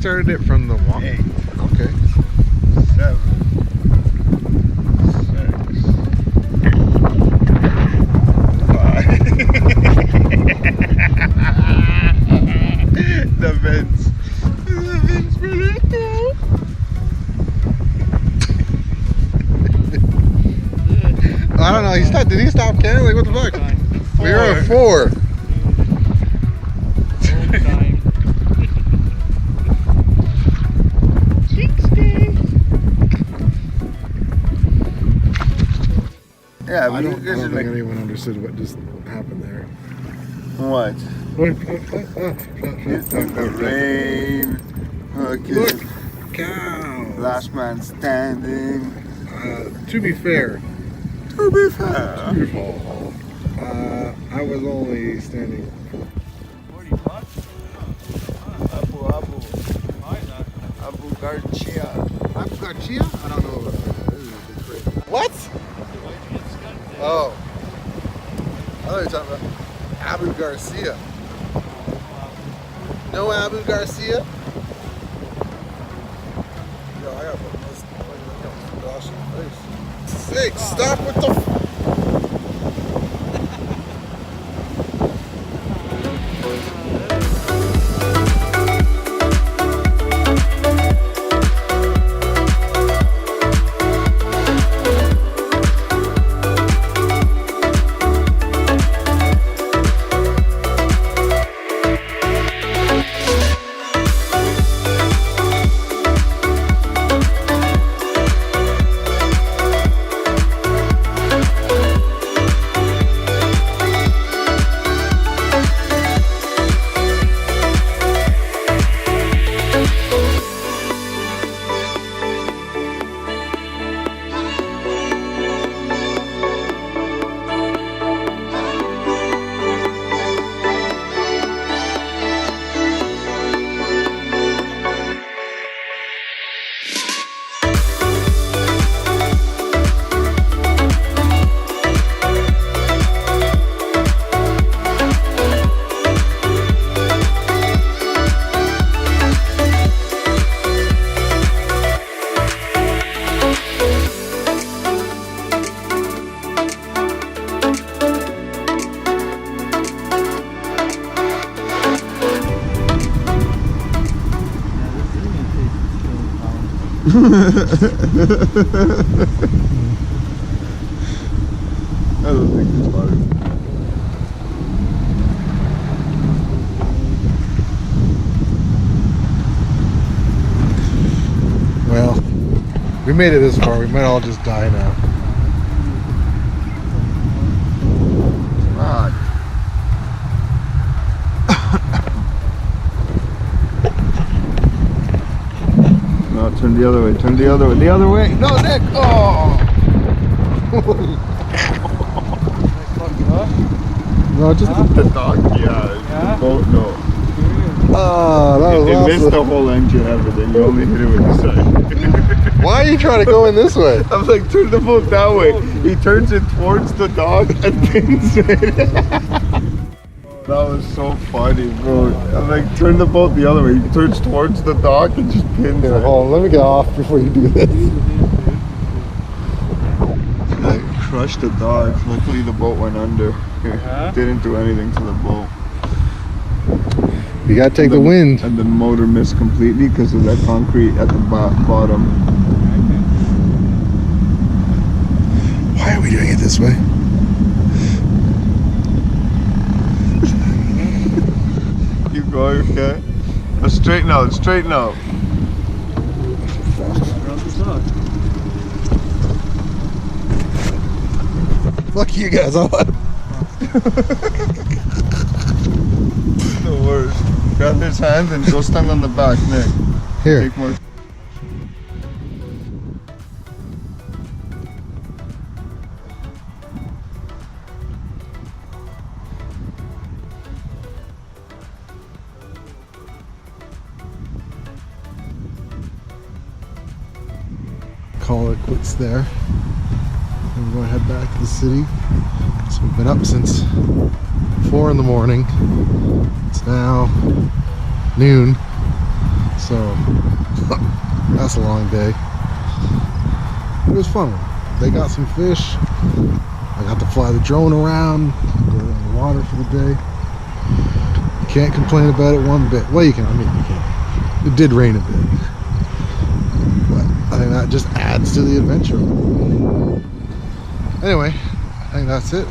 started it from the walk. 8, Okay. 7, 6, 5. The vents. The vents really cool. I don't know. He stopped. Did he stop counting? Like what the fuck? We were at 4. Yeah, I don't think like anyone understood what just happened there. What? Look, The rain. look, cow. Last man standing. To be fair, To be fair. I was only standing. Abu Garcia. Abu Garcia? I don't know about that. What? Oh. I thought you were talking about Abu Garcia. No Abu Garcia? Yo, I gotta put this gosh in the face. Sick, stop with the. I don't think it's hard. Well, we made it this far. We might all just die now. Come on. No, turn the other way. Turn the other way. The other way. No, Nick. Oh. No, just The dog. Yeah. The boat. No. oh, that was It awesome. missed the whole engine. Everything. You only hit it with the side. Why are you trying to go in this way? I'm like, turn the boat that way. He turns it towards the dog and pins it. That was so funny, bro. I'm like, turn the boat the other way. He turns towards the dock and just pins Here, it. hold on, let me get off before you do this. I crushed the dog. Luckily, the boat went under. It didn't do anything to the boat. You gotta take the wind. And the motor missed completely because of that concrete at the bottom. Why are we doing it this way? Keep going, okay? Now straighten out, straighten out. Fuck you guys. The worst. Grab his hand and go stand on the back, Nick. Here. Take more. Call it quits there. And we're going to head back to the city. So we've been up since 4 in the morning. It's now noon. So that's a long day. It was fun. They got some fish. I got to fly the drone around, go in the water for the day. You can't complain about it one bit. Well, you can. I mean, you can. It did rain a bit, but I think that just adds to the adventure. Anyway, I think that's it.